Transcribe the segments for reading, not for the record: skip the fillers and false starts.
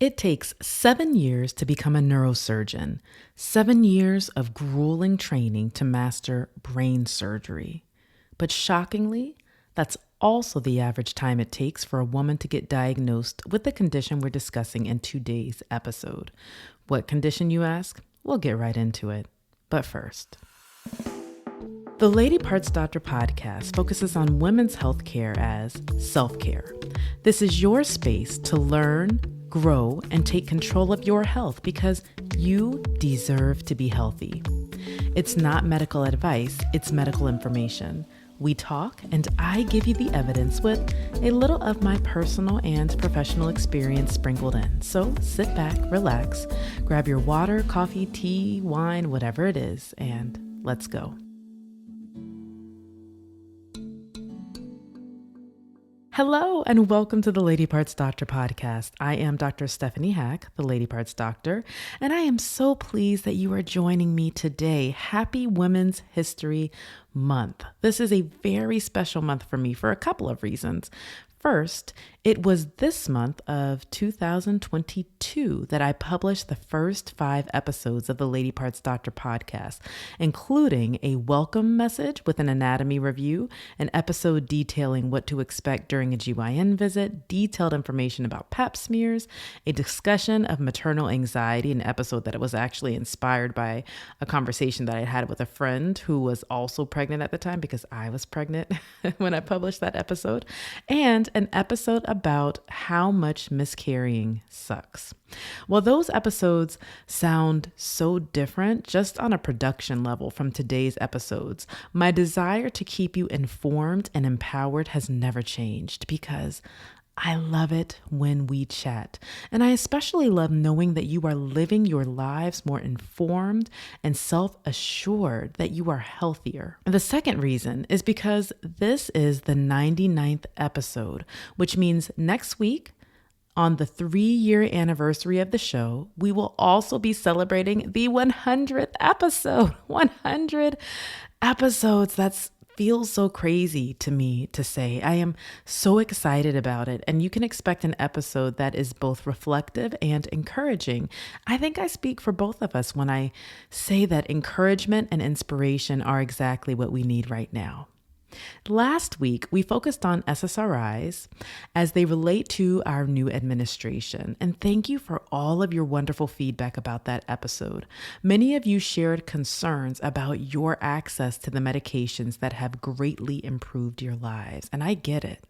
It takes 7 years to become a neurosurgeon, 7 years of grueling training to master brain surgery. But shockingly, that's also the average time it takes for a woman to get diagnosed with the condition we're discussing in today's episode. What condition, you ask? We'll get right into it. But first, the Lady Parts Doctor podcast focuses on women's health care as self-care. This is your space to learn, grow, and take control of your health because you deserve to be healthy. It's not medical advice, it's medical information. We talk and I give you the evidence with a little of my personal and professional experience sprinkled in. So sit back, relax, grab your water, coffee, tea, wine, whatever it is, and let's go. Hello and welcome to the Lady Parts Doctor podcast. I am Dr. Stephanie Hack, the Lady Parts Doctor, and I am so pleased that you are joining me today. Happy Women's History Month. This is a very special month for me for a couple of reasons. First, it was this month of 2022 that I published the first 5 episodes of the Lady Parts Doctor podcast, including a welcome message with an anatomy review, an episode detailing what to expect during a GYN visit, detailed information about pap smears, a discussion of maternal anxiety, an episode that was actually inspired by a conversation that I had with a friend who was also pregnant at the time because I was pregnant when I published that episode, and an episode about how much miscarrying sucks. Well, those episodes sound so different just on a production level from today's episodes. My desire to keep you informed and empowered has never changed because I love it when we chat. And I especially love knowing that you are living your lives more informed and self-assured that you are healthier. And the second reason is because this is the 99th episode, which means next week, on the 3-year anniversary of the show, we will also be celebrating the 100th episode. 100 episodes. That feels so crazy to me to say. I am so excited about it, and you can expect an episode that is both reflective and encouraging. I think I speak for both of us when I say that encouragement and inspiration are exactly what we need right now. Last week, we focused on SSRIs as they relate to our new administration, and thank you for all of your wonderful feedback about that episode. Many of you shared concerns about your access to the medications that have greatly improved your lives, and I get it.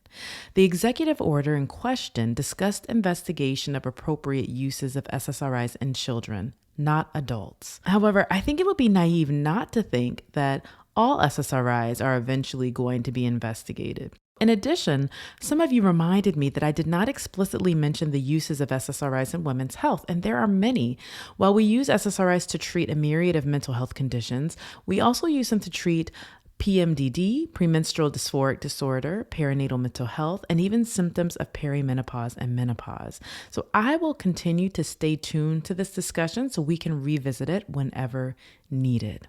The executive order in question discussed investigation of appropriate uses of SSRIs in children, not adults. However, I think it would be naive not to think that all SSRIs are eventually going to be investigated. In addition, some of you reminded me that I did not explicitly mention the uses of SSRIs in women's health, and there are many. While we use SSRIs to treat a myriad of mental health conditions, we also use them to treat PMDD, premenstrual dysphoric disorder, perinatal mental health, and even symptoms of perimenopause and menopause. So I will continue to stay tuned to this discussion so we can revisit it whenever needed.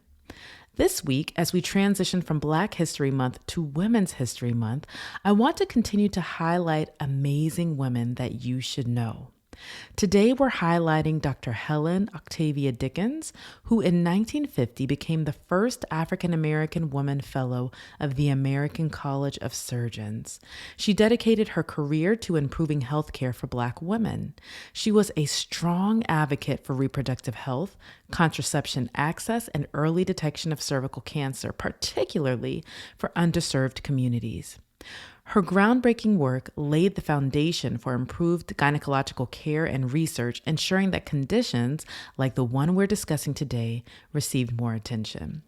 This week, as we transition from Black History Month to Women's History Month, I want to continue to highlight amazing women that you should know. Today, we're highlighting Dr. Helen Octavia Dickens, who in 1950 became the first African-American woman fellow of the American College of Surgeons. She dedicated her career to improving healthcare for Black women. She was a strong advocate for reproductive health, contraception access, and early detection of cervical cancer, particularly for underserved communities. Her groundbreaking work laid the foundation for improved gynecological care and research, ensuring that conditions like the one we're discussing today received more attention.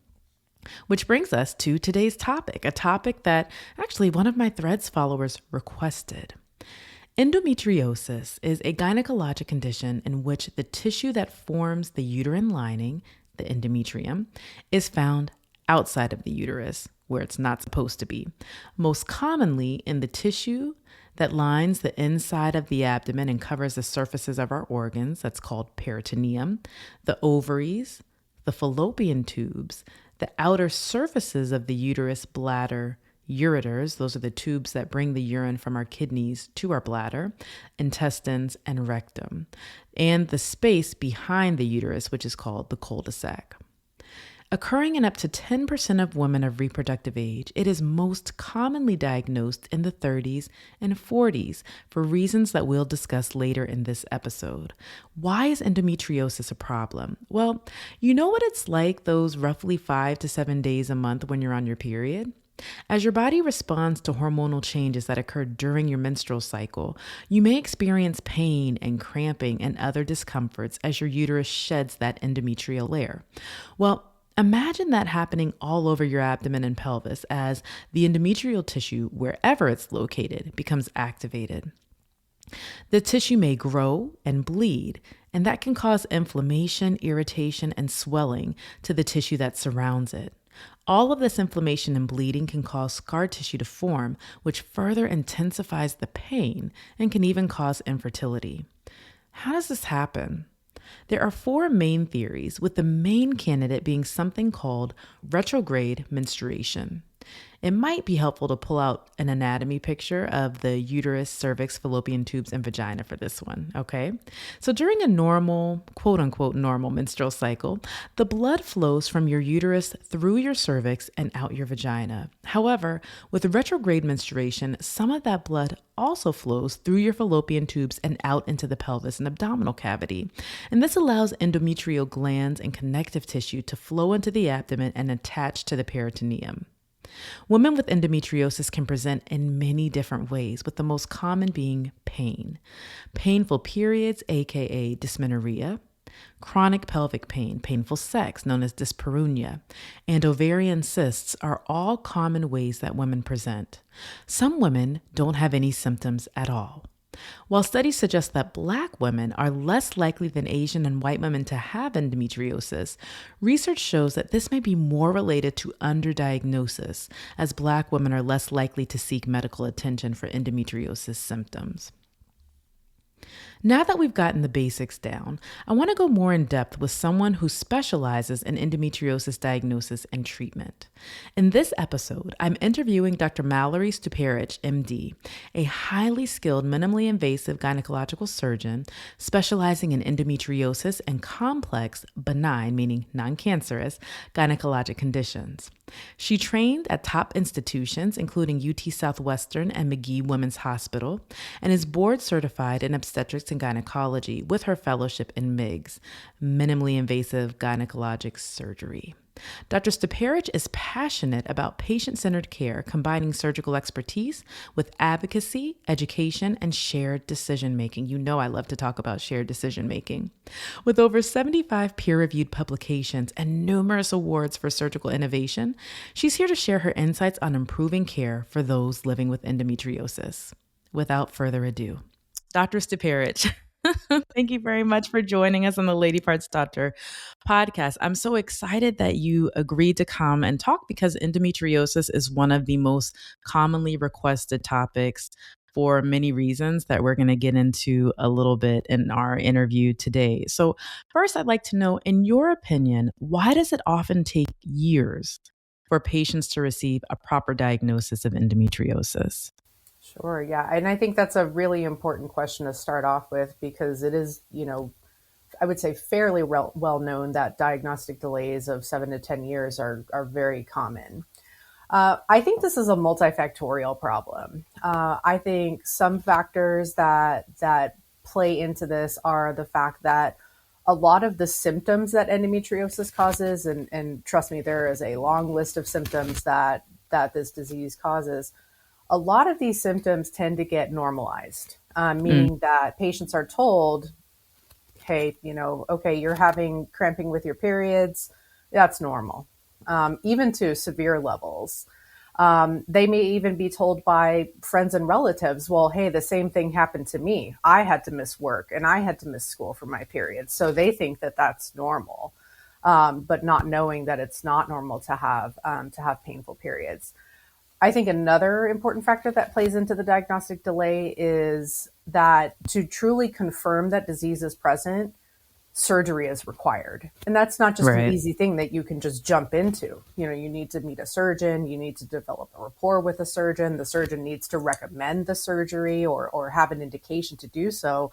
Which brings us to today's topic, a topic that actually one of my Threads followers requested. Endometriosis is a gynecologic condition in which the tissue that forms the uterine lining, the endometrium, is found outside of the uterus, where it's not supposed to be, most commonly in the tissue that lines the inside of the abdomen and covers the surfaces of our organs, that's called peritoneum, the ovaries, the fallopian tubes, the outer surfaces of the uterus, bladder, ureters, those are the tubes that bring the urine from our kidneys to our bladder, intestines, and rectum, and the space behind the uterus, which is called the cul-de-sac. Occurring in up to 10% of women of reproductive age, it is most commonly diagnosed in the 30s and 40s for reasons that we'll discuss later in this episode. Why is endometriosis a problem? Well, you know what it's like those roughly 5 to 7 days a month when you're on your period? As your body responds to hormonal changes that occur during your menstrual cycle, you may experience pain and cramping and other discomforts as your uterus sheds that endometrial layer. Well, imagine that happening all over your abdomen and pelvis as the endometrial tissue, wherever it's located, becomes activated. The tissue may grow and bleed, and that can cause inflammation, irritation, and swelling to the tissue that surrounds it. All of this inflammation and bleeding can cause scar tissue to form, which further intensifies the pain and can even cause infertility. How does this happen? There are 4 main theories, with the main candidate being something called retrograde menstruation. It might be helpful to pull out an anatomy picture of the uterus, cervix, fallopian tubes, and vagina for this one, okay? So during a normal, quote unquote, normal menstrual cycle, the blood flows from your uterus through your cervix and out your vagina. However, with retrograde menstruation, some of that blood also flows through your fallopian tubes and out into the pelvis and abdominal cavity. And this allows endometrial glands and connective tissue to flow into the abdomen and attach to the peritoneum. Women with endometriosis can present in many different ways, with the most common being pain. Painful periods, aka dysmenorrhea, chronic pelvic pain, painful sex, known as dyspareunia, and ovarian cysts are all common ways that women present. Some women don't have any symptoms at all. While studies suggest that Black women are less likely than Asian and white women to have endometriosis, research shows that this may be more related to underdiagnosis, as Black women are less likely to seek medical attention for endometriosis symptoms. Now that we've gotten the basics down, I want to go more in depth with someone who specializes in endometriosis diagnosis and treatment. In this episode, I'm interviewing Dr. Mallory Stuparich, MD, a highly skilled, minimally invasive gynecological surgeon specializing in endometriosis and complex, benign, meaning non-cancerous, gynecologic conditions. She trained at top institutions, including UT Southwestern and McGee Women's Hospital, and is board certified in obstetrics and gynecology with her fellowship in MIGS, minimally invasive gynecologic surgery. Dr. Stuparich is passionate about patient-centered care, combining surgical expertise with advocacy, education, and shared decision-making. You know I love to talk about shared decision-making. With over 75 peer-reviewed publications and numerous awards for surgical innovation, she's here to share her insights on improving care for those living with endometriosis. Without further ado, Dr. Stuparich, thank you very much for joining us on the Lady Parts Doctor podcast. I'm so excited that you agreed to come and talk because endometriosis is one of the most commonly requested topics for many reasons that we're going to get into a little bit in our interview today. So first, I'd like to know, in your opinion, why does it often take years for patients to receive a proper diagnosis of endometriosis? Sure, yeah. And I think that's a really important question to start off with because it is, I would say fairly well known that diagnostic delays of 7 to 10 years are very common. I think this is a multifactorial problem. I think some factors that play into this are the fact that a lot of the symptoms that endometriosis causes, and trust me, there is a long list of symptoms that this disease causes. A lot of these symptoms tend to get normalized, meaning that patients are told, hey, okay, you're having cramping with your periods. That's normal, even to severe levels. They may even be told by friends and relatives, well, hey, the same thing happened to me. I had to miss work and I had to miss school for my periods. So they think that that's normal, but not knowing that it's not normal to have painful periods. I think another important factor that plays into the diagnostic delay is that to truly confirm that disease is present, surgery is required. And that's not just an Right. easy thing that you can just jump into. You need to meet a surgeon, you need to develop a rapport with a surgeon, the surgeon needs to recommend the surgery or have an indication to do so.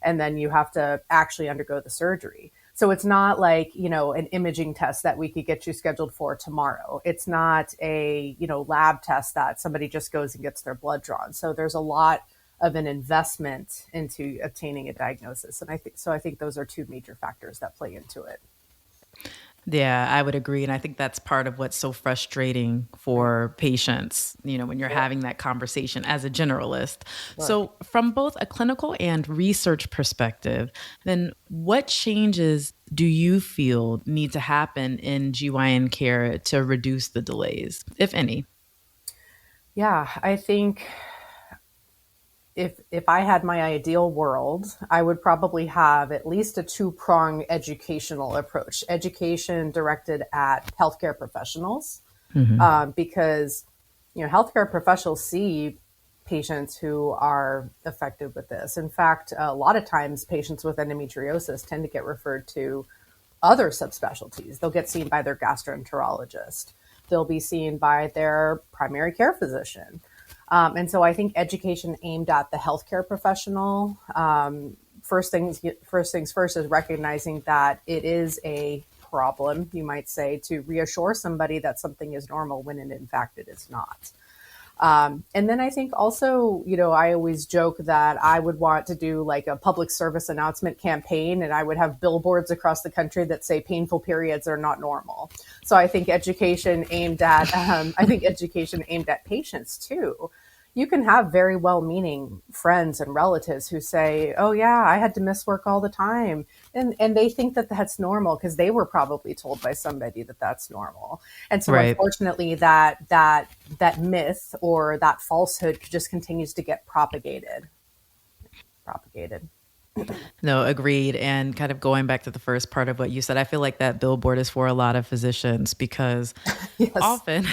And then you have to actually undergo the surgery. So it's not like, an imaging test that we could get you scheduled for tomorrow. It's not a, lab test that somebody just goes and gets their blood drawn. So there's a lot of an investment into obtaining a diagnosis. And I think those are two major factors that play into it. Yeah, I would agree. And I think that's part of what's so frustrating Right. for patients, when you're Sure. having that conversation as a generalist. Sure. So, from both a clinical and research perspective, then what changes do you feel need to happen in GYN care to reduce the delays, if any? Yeah, I think if I had my ideal world, I would probably have at least a two-prong educational approach. Education directed at healthcare professionals, Hmm. because healthcare professionals see patients who are affected with this. In fact, a lot of times patients with endometriosis tend to get referred to other subspecialties. They'll get seen by their gastroenterologist. They'll be seen by their primary care physician. And so I think education aimed at the healthcare professional, first things first is recognizing that it is a problem, you might say, to reassure somebody that something is normal when in fact it is not. And then I think also, I always joke that I would want to do like a public service announcement campaign, and I would have billboards across the country that say painful periods are not normal. So I think education aimed at patients too. You can have very well-meaning friends and relatives who say, "Oh yeah, I had to miss work all the time," and they think that that's normal because they were probably told by somebody that that's normal. And so, Right. unfortunately, that myth or that falsehood just continues to get propagated. No, agreed. And kind of going back to the first part of what you said, I feel like that billboard is for a lot of physicians because Yes, often,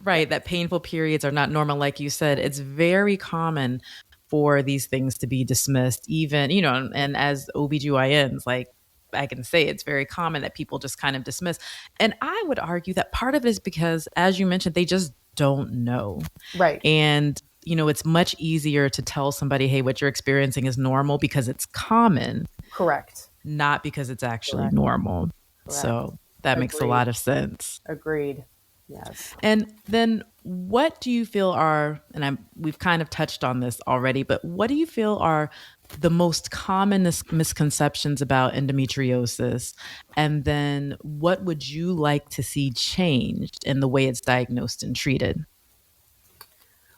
right, that painful periods are not normal. Like you said, it's very common for these things to be dismissed, even, and as OBGYNs, like I can say it's very common that people just kind of dismiss. And I would argue that part of it is because, as you mentioned, they just don't know. right, And, it's much easier to tell somebody, hey, what you're experiencing is normal because it's common, correct, not because it's actually correct, normal. correct. So that makes a Agreed, lot of sense. agreed. Yes. And then what do you feel are, and we've kind of touched on this already, but what do you feel are the most common misconceptions about endometriosis? And then what would you like to see changed in the way it's diagnosed and treated?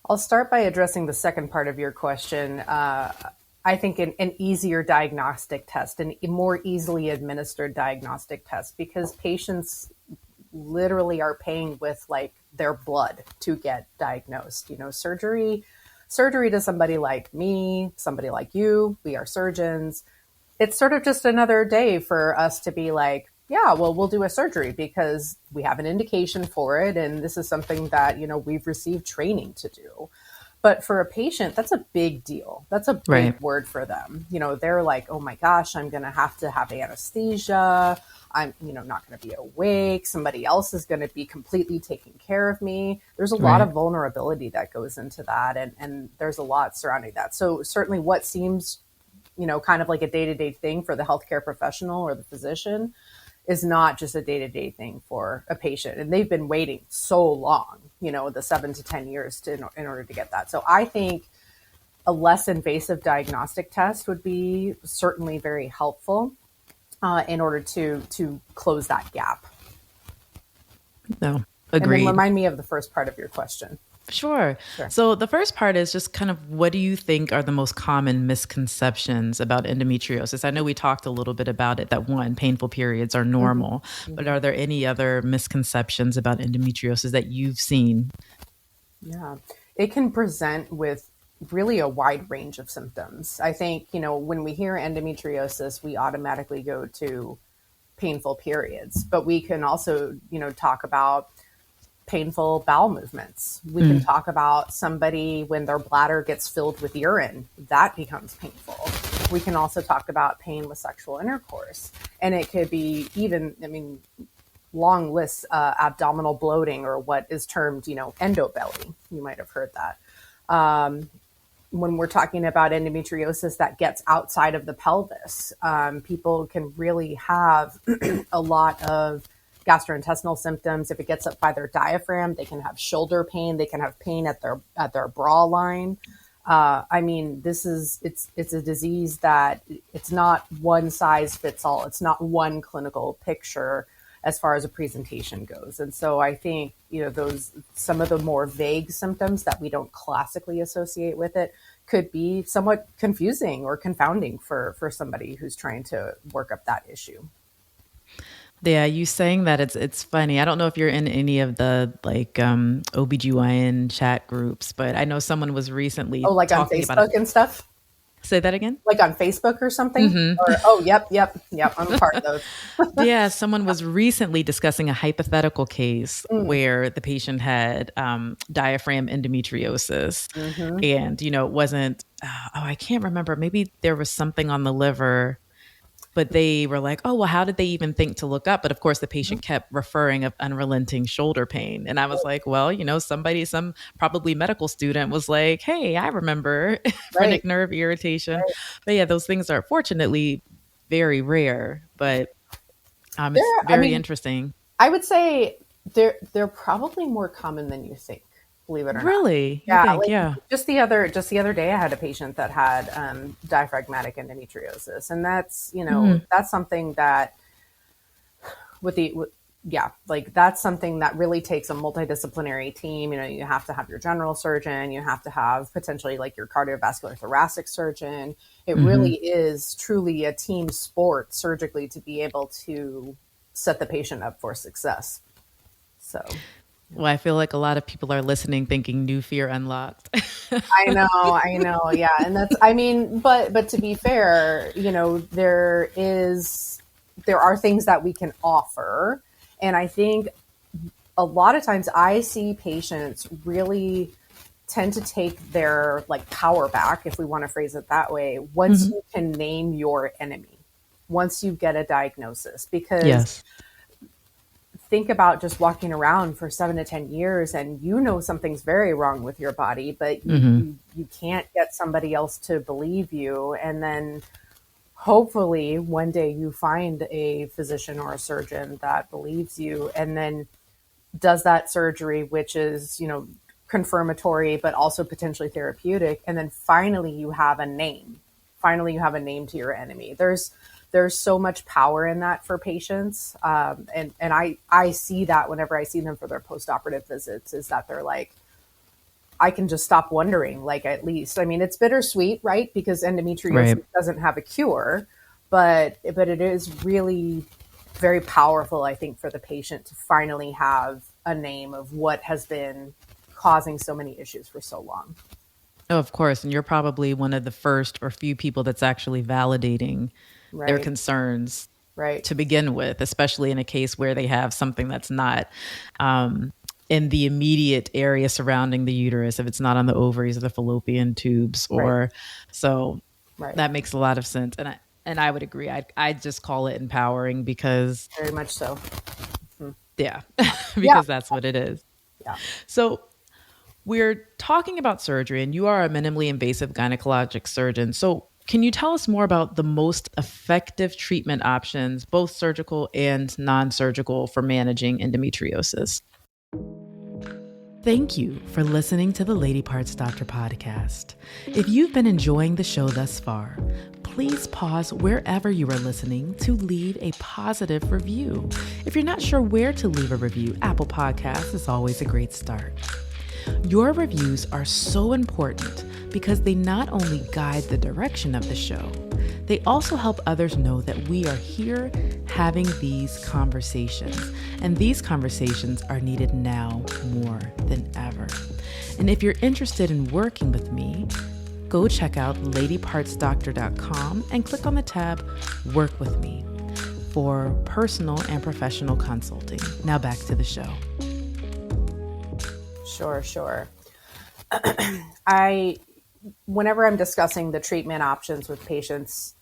I'll start by addressing the second part of your question. I think an easier diagnostic test, and a more easily administered diagnostic test, because patients literally are paying with like their blood to get diagnosed. Surgery to somebody like me, somebody like you, we are surgeons. It's sort of just another day for us to be like, yeah, well, we'll do a surgery because we have an indication for it. And this is something that, we've received training to do. But for a patient, that's a big deal. That's a big Right. word for them. They're like, oh my gosh, I'm going to have anesthesia. I'm, not going to be awake. Somebody else is going to be completely taking care of me. There's a lot Right. of vulnerability that goes into that. And there's a lot surrounding that. So certainly what seems, kind of like a day-to-day thing for the healthcare professional or the physician is not just a day-to-day thing for a patient. And they've been waiting so long, the 7 to 10 years in order to get that. So I think a less invasive diagnostic test would be certainly very helpful in order to close that gap. No, And then agreed. remind me of the first part of your question. Sure. Sure. So the first part is just kind of what do you think are the most common misconceptions about endometriosis? I know we talked a little bit about it, that one, painful periods are Mm-hmm. normal, but Mm-hmm. are there any other misconceptions about endometriosis that you've seen? Yeah. It can present with really a wide range of symptoms. I think, when we hear endometriosis, we automatically go to painful periods, but we can also, talk about painful bowel movements. We can Mm, talk about somebody when their bladder gets filled with urine, that becomes painful. We can also talk about pain with sexual intercourse. And it could be even, long lists, abdominal bloating, or what is termed, endobelly. You might have heard that. When we're talking about endometriosis that gets outside of the pelvis, people can really have a lot of gastrointestinal symptoms. If it gets up by their diaphragm, they can have shoulder pain. They can have pain at their bra line. It's a disease that it's not one size fits all. It's not one clinical picture as far as a presentation goes. And so I think, some of the more vague symptoms that we don't classically associate with it could be somewhat confusing or confounding for somebody who's trying to work up that issue. Yeah, you saying that it's funny. I don't know if you're in any of the OBGYN chat groups, but I know someone was recently like on Facebook and stuff. Say that again? Like on Facebook or something? Mm-hmm. Yep. I'm a part of those. Yeah, someone was recently discussing a hypothetical case where the patient had diaphragm endometriosis. Mm-hmm. And, it wasn't, I can't remember. Maybe there was something on the liver, but they were like, oh, well, how did they even think to look up? But of course, the patient kept referring of unrelenting shoulder pain. And I was like, well, some probably medical student was like, hey, I remember phrenic nerve irritation. Right. But yeah, those things are fortunately very rare, but it's very interesting. I would say they're probably more common than you think. Believe it or not. Really? Yeah. Just the other day, I had a patient that had diaphragmatic endometriosis, and that's that's something that that's something that really takes a multidisciplinary team. You have to have your general surgeon, you have to have potentially like your cardiovascular thoracic surgeon. It really is truly a team sport surgically to be able to set the patient up for success. So. Well, I feel like a lot of people are listening thinking new fear unlocked. I know. Yeah. And that's, but to be fair, there are things that we can offer. And I think a lot of times I see patients really tend to take their power back, if we want to phrase it that way, once you can name your enemy, once you get a diagnosis, because think about just walking around for 7 to 10 years and something's very wrong with your body, but you can't get somebody else to believe you. And then hopefully one day you find a physician or a surgeon that believes you and then does that surgery, which is, confirmatory, but also potentially therapeutic. And then finally you have a name. Finally you have a name to your enemy. There's so much power in that for patients. And I see that whenever I see them for their post-operative visits, is that they're like, I can just stop wondering, at least. It's bittersweet, right? Because endometriosis doesn't have a cure, but it is really very powerful, I think, for the patient to finally have a name of what has been causing so many issues for so long. Oh, of course. And you're probably one of the first or few people that's actually validating their concerns to begin with, especially in a case where they have something that's not in the immediate area surrounding the uterus, if it's not on the ovaries or the fallopian tubes, or so that makes a lot of sense. And I would agree. I just call it empowering because very much so. Yeah, because that's what it is. Yeah. So we're talking about surgery, and you are a minimally invasive gynecologic surgeon. So can you tell us more about the most effective treatment options, both surgical and non-surgical, for managing endometriosis? Thank you for listening to the Lady Parts Doctor podcast. If you've been enjoying the show thus far, please pause wherever you are listening to leave a positive review. If you're not sure where to leave a review, Apple Podcasts is always a great start. Your reviews are so important because they not only guide the direction of the show, they also help others know that we are here having these conversations. And these conversations are needed now more than ever. And if you're interested in working with me, go check out ladypartsdoctor.com and click on the tab Work With Me for personal and professional consulting. Now back to the show. Sure. I whenever I'm discussing the treatment options with patients,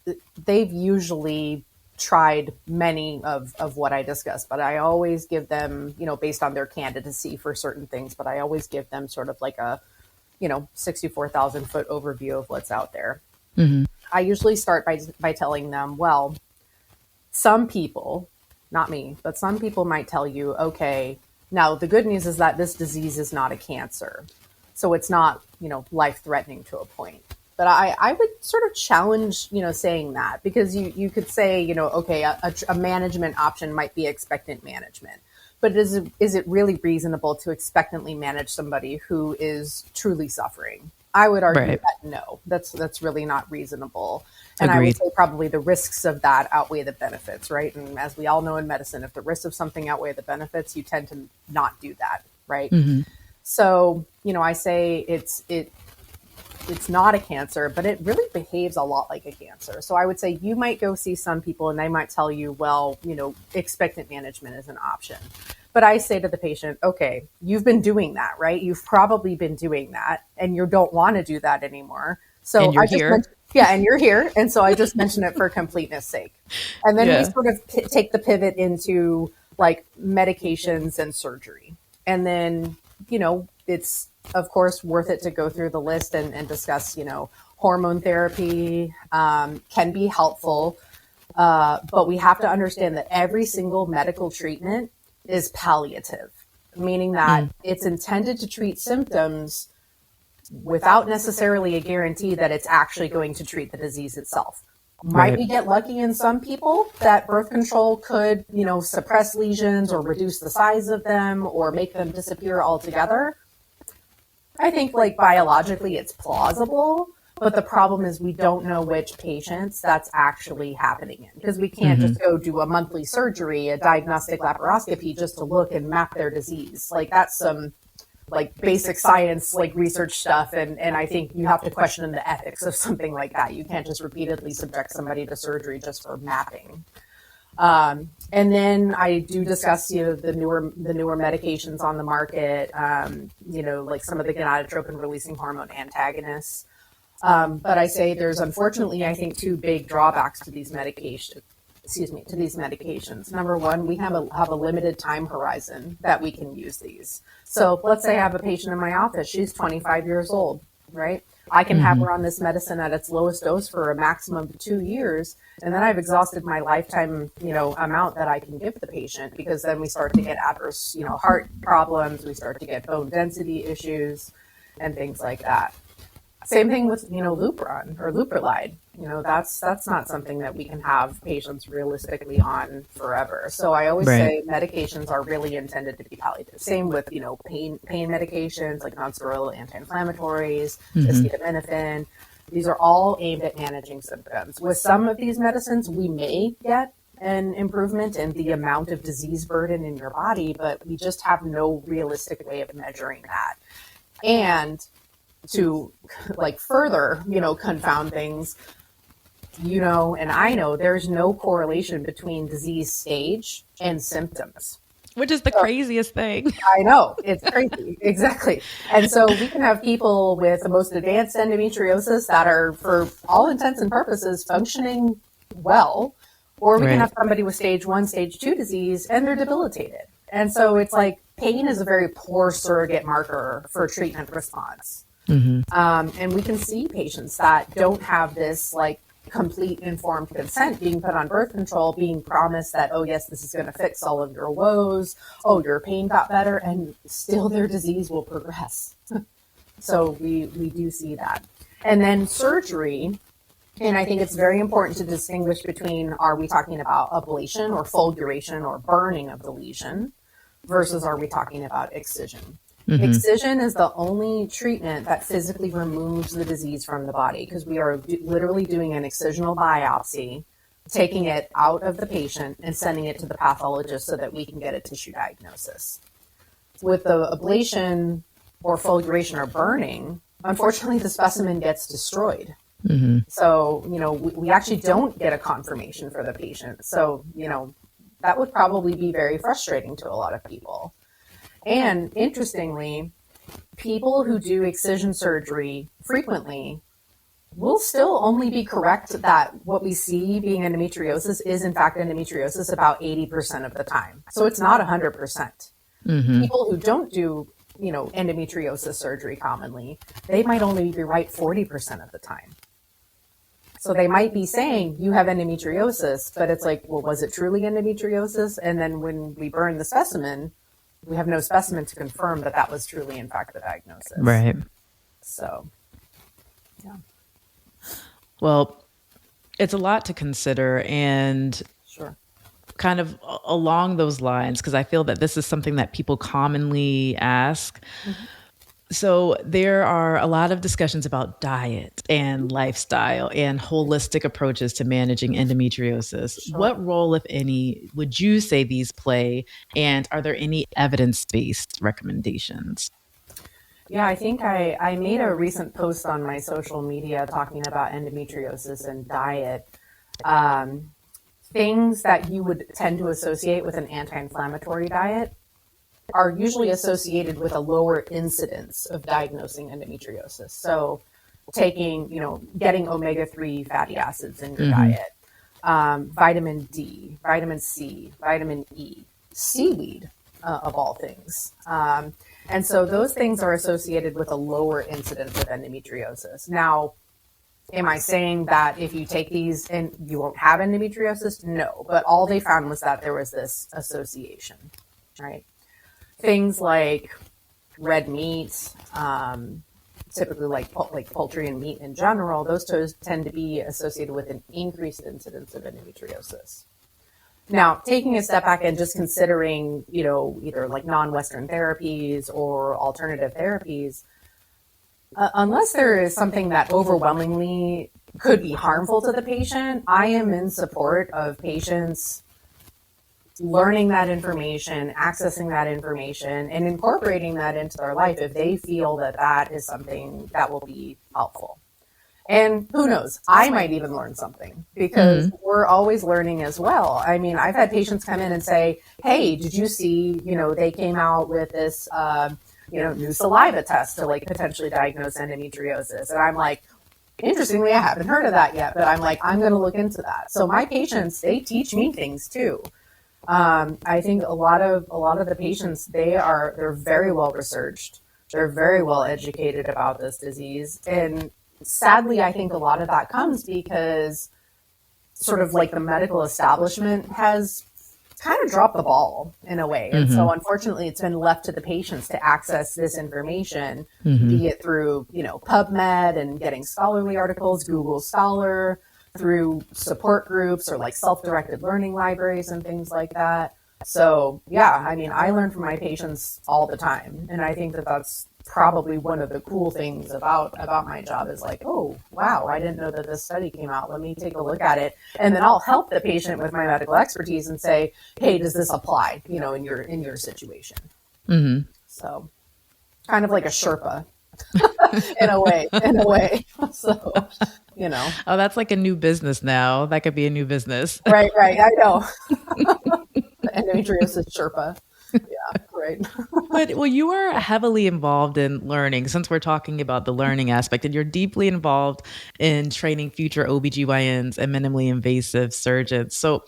they've usually tried many of what I discussed, but I always give them, based on their candidacy for certain things, but I always give them sort of like a, 64,000 foot overview of what's out there. Mm-hmm. I usually start by telling them, well, some people, not me, but some people might tell you, okay, now the good news is that this disease is not a cancer. So it's not, life-threatening to a point. But I would sort of challenge, saying that, because you could say, okay, a management option might be expectant management. But is it really reasonable to expectantly manage somebody who is truly suffering? I would argue Right. that no, that's really not reasonable. And I would Agreed. say probably the risks of that outweigh the benefits, right? And as we all know in medicine, if the risks of something outweigh the benefits, you tend to not do that, right? Mm-hmm. So, I say it's not a cancer, but it really behaves a lot like a cancer. So I would say you might go see some people and they might tell you, well, expectant management is an option. But I say to the patient, okay, you've been doing that, right? You've probably been doing that and you don't want to do that anymore. So And you're here. and you're here. And so I just mention it for completeness sake. And then we sort of take the pivot into like medications and surgery. And then, it's of course worth it to go through the list and discuss, hormone therapy can be helpful. But we have to understand that every single medical treatment is palliative, meaning that it's intended to treat symptoms without necessarily a guarantee that it's actually going to treat the disease itself. Might we get lucky in some people that birth control could, suppress lesions or reduce the size of them or make them disappear altogether? I think like biologically it's plausible, but the problem is we don't know which patients that's actually happening in, because we can't just go do a monthly surgery, a diagnostic laparoscopy just to look and map their disease. Like that's some like basic science, like research stuff. And I think you have to question the ethics of something like that. You can't just repeatedly subject somebody to surgery just for mapping. And then I do discuss, the newer medications on the market, like some of the gonadotropin releasing hormone antagonists. But I say there's unfortunately, I think, two big drawbacks to these medications. Number one, we have a limited time horizon that we can use these. So let's say I have a patient in my office. She's 25 years old, right? I can have her on this medicine at its lowest dose for a maximum of 2 years. And then I've exhausted my lifetime, amount that I can give the patient, because then we start to get adverse, heart problems. We start to get bone density issues and things like that. Same thing with, Lupron or Leuprolide. That's not something that we can have patients realistically on forever. So I always say medications are really intended to be palliative. Same with, pain medications like nonsteroidal anti-inflammatories, acetaminophen. These are all aimed at managing symptoms. With some of these medicines, we may get an improvement in the amount of disease burden in your body, but we just have no realistic way of measuring that. And to like further, confound things, and I know there's no correlation between disease stage and symptoms. Which is the craziest thing. I know, it's crazy. Exactly. And so we can have people with the most advanced endometriosis that are, for all intents and purposes, functioning well, or we can have somebody with stage 1, stage 2 disease and they're debilitated. And so it's like pain is a very poor surrogate marker for treatment response. And we can see patients that don't have this like complete informed consent being put on birth control, being promised that, oh yes, this is going to fix all of your woes. Oh, your pain got better, and still their disease will progress. So we do see that. And then surgery, and I think it's very important to distinguish between, are we talking about ablation or fulguration or burning of the lesion versus are we talking about excision? Excision is the only treatment that physically removes the disease from the body, because we are literally doing an excisional biopsy, taking it out of the patient and sending it to the pathologist so that we can get a tissue diagnosis. With the ablation or fulguration or burning, unfortunately, the specimen gets destroyed. So, we actually don't get a confirmation for the patient. So, that would probably be very frustrating to a lot of people. And interestingly, people who do excision surgery frequently will still only be correct that what we see being endometriosis is in fact endometriosis about 80% of the time. So it's not 100%. People who don't do, endometriosis surgery commonly, they might only be right 40% of the time. So they might be saying you have endometriosis, but it's like, well, was it truly endometriosis? And then when we burn the specimen, we have no specimen to confirm that that was truly in fact the diagnosis. Right. So, yeah. Well, it's a lot to consider, and Sure. kind of along those lines, because I feel that this is something that people commonly ask. So there are a lot of discussions about diet and lifestyle and holistic approaches to managing endometriosis. Sure. What role, if any, would you say these play? And are there any evidence-based recommendations? Yeah, I think I made a recent post on my social media talking about endometriosis and diet. Things that you would tend to associate with an anti-inflammatory diet are usually associated with a lower incidence of diagnosing endometriosis. So getting omega-3 fatty acids in your diet, vitamin D, vitamin C, vitamin E, seaweed, of all things. And so those things are associated with a lower incidence of endometriosis. Now, am I saying that if you take these and you won't have endometriosis? No, but all they found was that there was this association, right? Things like red meat, typically like poultry and meat in general, those tend to be associated with an increased incidence of endometriosis. Now, taking a step back and just considering, either like non-Western therapies or alternative therapies, unless there is something that overwhelmingly could be harmful to the patient, I am in support of patients learning that information, accessing that information, and incorporating that into their life if they feel that that is something that will be helpful. And who knows, I might even learn something because we're always learning as well. I mean, I've had patients come in and say, hey, did you see, they came out with this, new saliva test to like potentially diagnose endometriosis. And I'm like, interestingly, I haven't heard of that yet, but I'm like, I'm going to look into that. So my patients, they teach me things too. I think a lot of the patients, they're very well researched. They're very well educated about this disease. And sadly, I think a lot of that comes because sort of like the medical establishment has kind of dropped the ball in a way. And so unfortunately, it's been left to the patients to access this information, be it through, PubMed and getting scholarly articles, Google Scholar, through support groups or like self-directed learning libraries and things like that. So yeah, I mean, I learn from my patients all the time. And I think that that's probably one of the cool things about my job is like, oh, wow, I didn't know that this study came out. Let me take a look at it. And then I'll help the patient with my medical expertise and say, hey, does this apply, in your situation? So kind of like a Sherpa in a way. So, Oh, that's like a new business now. That could be a new business. Right. I know. The endometriosis Sherpa. Yeah, right. Well, you are heavily involved in learning, since we're talking about the learning aspect, and you're deeply involved in training future OBGYNs and minimally invasive surgeons. So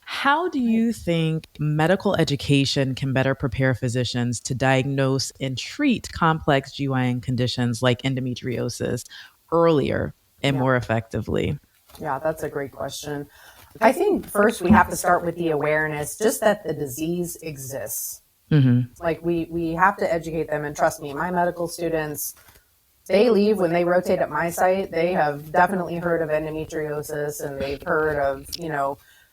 how do you think medical education can better prepare physicians to diagnose and treat complex GYN conditions like endometriosis earlier and more effectively? Yeah, that's a great question. I think first we have to start with the awareness just that the disease exists. Like we have to educate them, and trust me, my medical students, they leave when they rotate at my site, they have definitely heard of endometriosis and they've heard of,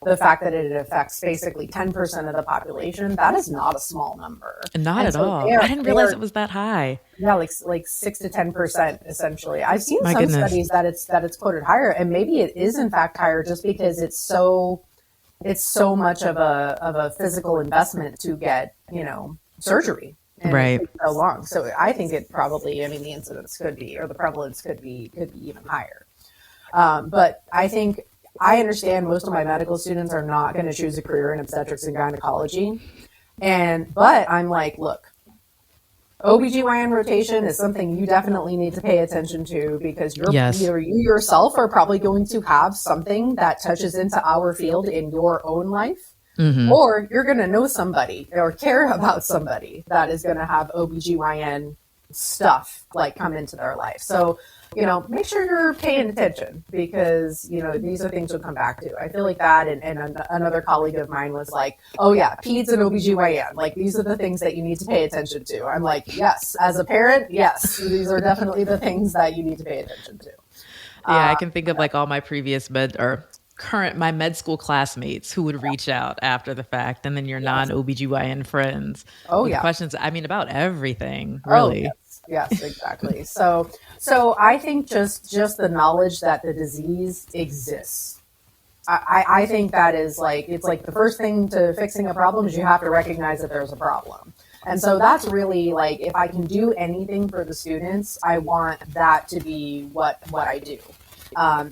the fact that it affects basically 10% of the population. That is not a small number. Not at all. I didn't realize it was that high. Yeah, like 6 to 10% essentially. I've seen some studies that it's quoted higher, and maybe it is in fact higher just because it's so much of a physical investment to get, surgery. And right. It takes so long. So I think it probably, the incidence could be, or the prevalence could be even higher. But I understand most of my medical students are not going to choose a career in obstetrics and gynecology. But I'm like, look, OBGYN rotation is something you definitely need to pay attention to, because Yes. either you yourself are probably going to have something that touches into our field in your own life, Mm-hmm. or you're going to know somebody or care about somebody that is going to have OBGYN stuff like come into their life. So, make sure you're paying attention, because, these are things you'll come back to. I feel like that. And another colleague of mine was like, oh yeah, peds and OBGYN. Like, these are the things that you need to pay attention to. I'm like, yes, as a parent, yes, these are definitely the things that you need to pay attention to. Yeah, I can think of like all my previous my med school classmates who would reach out after the fact, and then your Yes. non-OBGYN friends Oh with yeah. questions, I mean, about everything, Oh really. yes, exactly. So I think just the knowledge that the disease exists. I think that is like, it's like the first thing to fixing a problem is you have to recognize that there's a problem. And so that's really like, if I can do anything for the students, I want that to be what I do.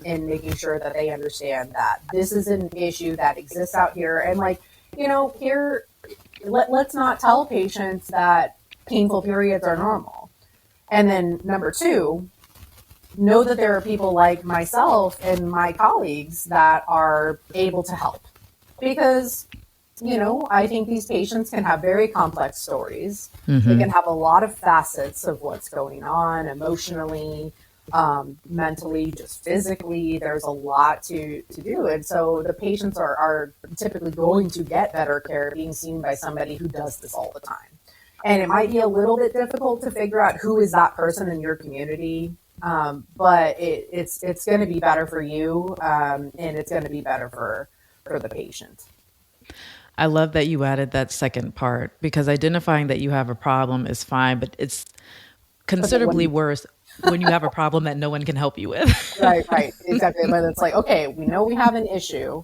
In making sure that they understand that this is an issue that exists out here. And like, here, let's not tell patients that painful periods are normal. And then number two, know that there are people like myself and my colleagues that are able to help. Because, I think these patients can have very complex stories. They can have a lot of facets of what's going on emotionally, mentally, just physically. There's a lot to do. And so the patients are typically going to get better care being seen by somebody who does this all the time. And it might be a little bit difficult to figure out who is that person in your community. But it's going to be better for you, and it's going to be better for the patient. I love that you added that second part, because identifying that you have a problem is fine, but it's considerably worse when you have a problem that no one can help you with. Right, exactly. But it's like, okay, we know we have an issue.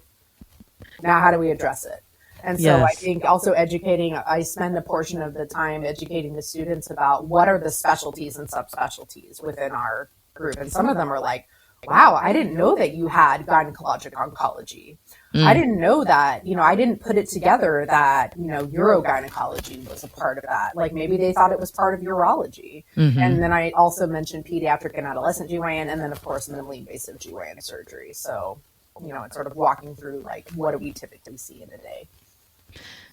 Now, how do we address it? And so I Yes. think also I spend a portion of the time educating the students about what are the specialties and subspecialties within our group. And some of them are like, wow, I didn't know that you had gynecologic oncology. I didn't know that, I didn't put it together that, urogynecology was a part of that. Like, maybe they thought it was part of urology. And then I also mentioned pediatric and adolescent GYN, and then of course minimally invasive GYN surgery. So, it's sort of walking through like, what do we typically see in a day?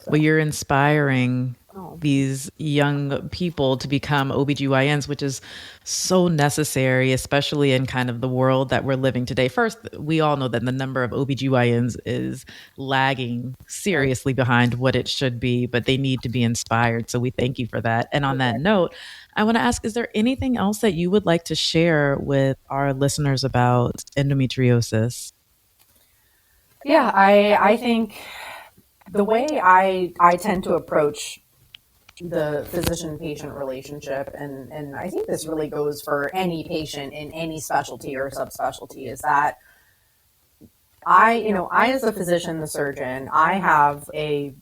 Well, you're inspiring these young people to become OBGYNs, which is so necessary, especially in kind of the world that we're living today. First, we all know that the number of OBGYNs is lagging Right. seriously behind what it should be, but they need to be inspired. So we thank you for that. And on that Exactly. note, I want to ask, is there anything else that you would like to share with our listeners about endometriosis? Yeah, I think the way I tend to approach the physician patient relationship, and I think this really goes for any patient in any specialty or subspecialty, is that I as a physician, the surgeon, I have a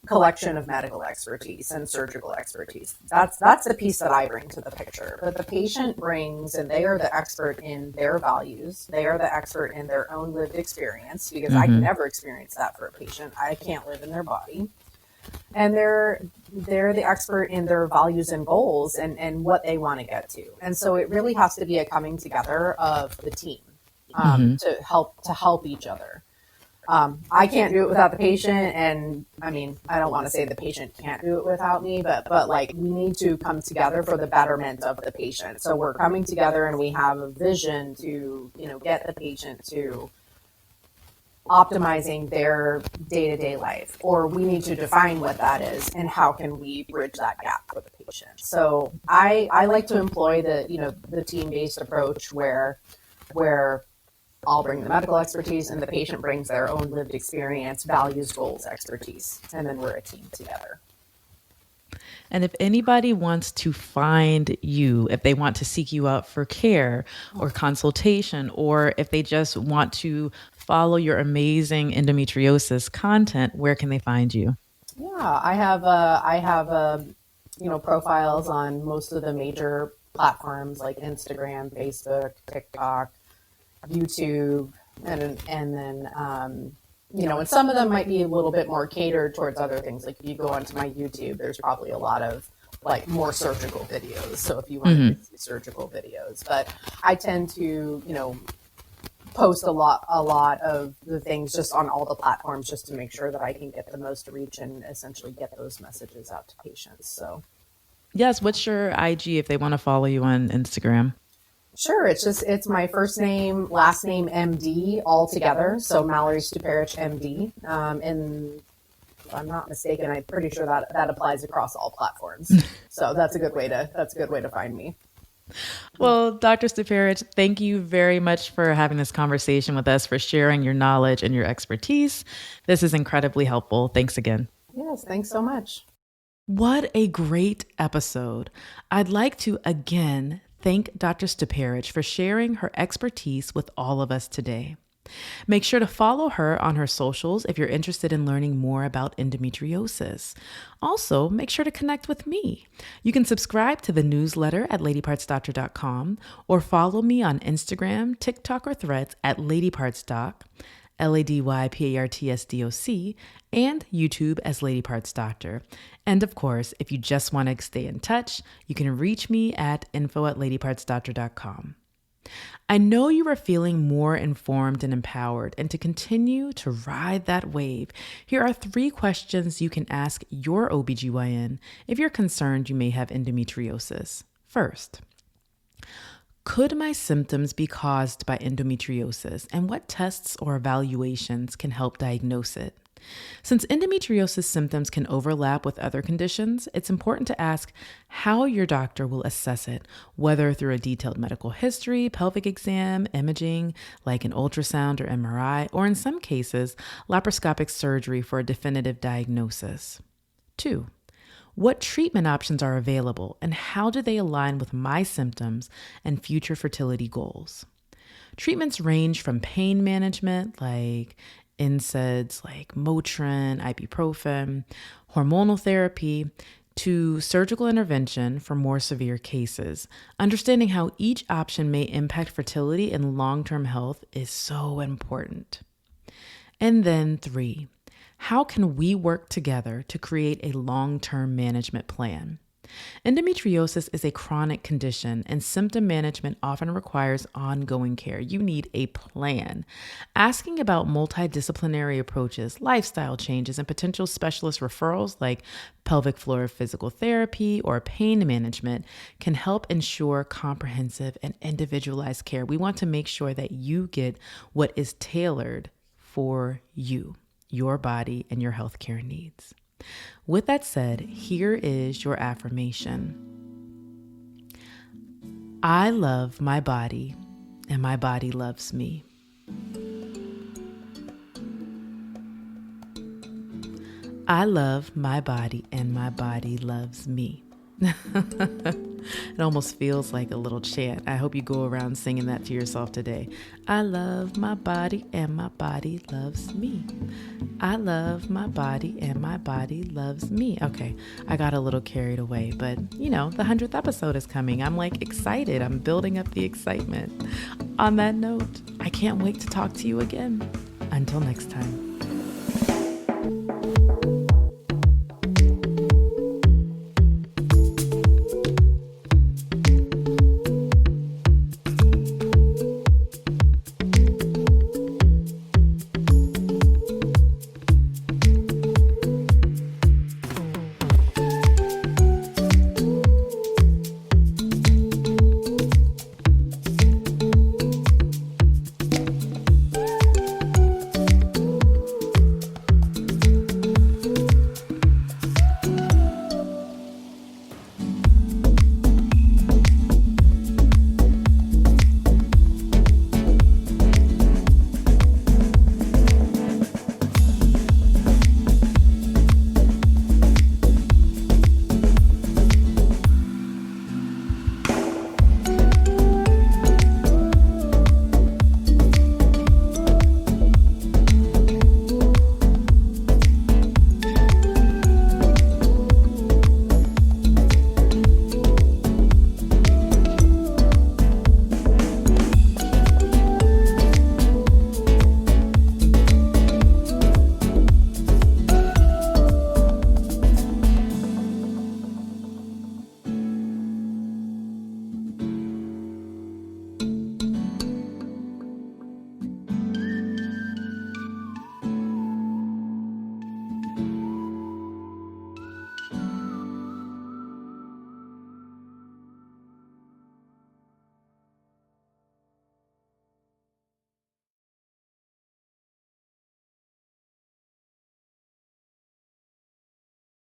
collection of medical expertise and surgical expertise. That's the piece that I bring to the picture. But the patient brings, and they are the expert in their values. They are the expert in their own lived experience, because I can never experience that for a patient. I can't live in their body. And they're the expert in their values and goals, and what they want to get to. And so it really has to be a coming together of the team, to help each other. I can't do it without the patient, and I mean, I don't want to say the patient can't do it without me, but like, we need to come together for the betterment of the patient. So we're coming together, and we have a vision to get the patient to optimizing their day-to-day life, or we need to define what that is and how can we bridge that gap for the patient. So I like to employ the team-based approach, where I'll bring the medical expertise and the patient brings their own lived experience, values, goals, expertise, and then we're a team together. And if anybody wants to find you, if they want to seek you out for care or consultation, or if they just want to follow your amazing endometriosis content, where can they find you? Yeah, I have profiles on most of the major platforms like Instagram, Facebook, TikTok, YouTube, and then and some of them might be a little bit more catered towards other things. Like, if you go onto my YouTube, there's probably a lot of like more surgical videos. So if you want to see surgical videos, but I tend to, post a lot of the things just on all the platforms just to make sure that I can get the most reach and essentially get those messages out to patients. So yes, what's your IG if they want to follow you on Instagram? sure, it's my first name, last name, MD all together. So Mallory Stuparich, MD, and if I'm not mistaken, I'm pretty sure that applies across all platforms. So that's a good way to find me. Well, Dr. Stuparich, thank you very much for having this conversation with us, for sharing your knowledge and your expertise. This is incredibly helpful. Thanks again. Yes, thanks so much. What a great episode. I'd like to again thank Dr. Stuparich for sharing her expertise with all of us today. Make sure to follow her on her socials if you're interested in learning more about endometriosis. Also, make sure to connect with me. You can subscribe to the newsletter at ladypartsdoctor.com or follow me on Instagram, TikTok, or Threads at ladypartsdoc, LADYPARTSDOC, and YouTube as Lady Parts Doctor. And of course, if you just want to stay in touch, you can reach me at info@ladypartsdoctor.com. I know you are feeling more informed and empowered, and to continue to ride that wave, here are 3 questions you can ask your OBGYN if you're concerned you may have endometriosis. First, could my symptoms be caused by endometriosis, and what tests or evaluations can help diagnose it? Since endometriosis symptoms can overlap with other conditions, it's important to ask how your doctor will assess it, whether through a detailed medical history, pelvic exam, imaging like an ultrasound or MRI, or in some cases, laparoscopic surgery for a definitive diagnosis. 2, what treatment options are available and how do they align with my symptoms and future fertility goals? Treatments range from pain management like NSAIDs like Motrin, ibuprofen, hormonal therapy, to surgical intervention for more severe cases. Understanding how each option may impact fertility and long-term health is so important. And then 3, how can we work together to create a long-term management plan? Endometriosis is a chronic condition, and symptom management often requires ongoing care. You need a plan. Asking about multidisciplinary approaches, lifestyle changes, and potential specialist referrals like pelvic floor physical therapy or pain management can help ensure comprehensive and individualized care. We want to make sure that you get what is tailored for you, your body, and your healthcare needs. With that said, here is your affirmation. I love my body, and my body loves me. I love my body, and my body loves me. It almost feels like a little chant. I hope you go around singing that to yourself today. I love my body and my body loves me. I love my body and my body loves me. Okay, I got a little carried away, but the 100th episode is coming. I'm excited. I'm building up the excitement. On that note, I can't wait to talk to you again. Until next time.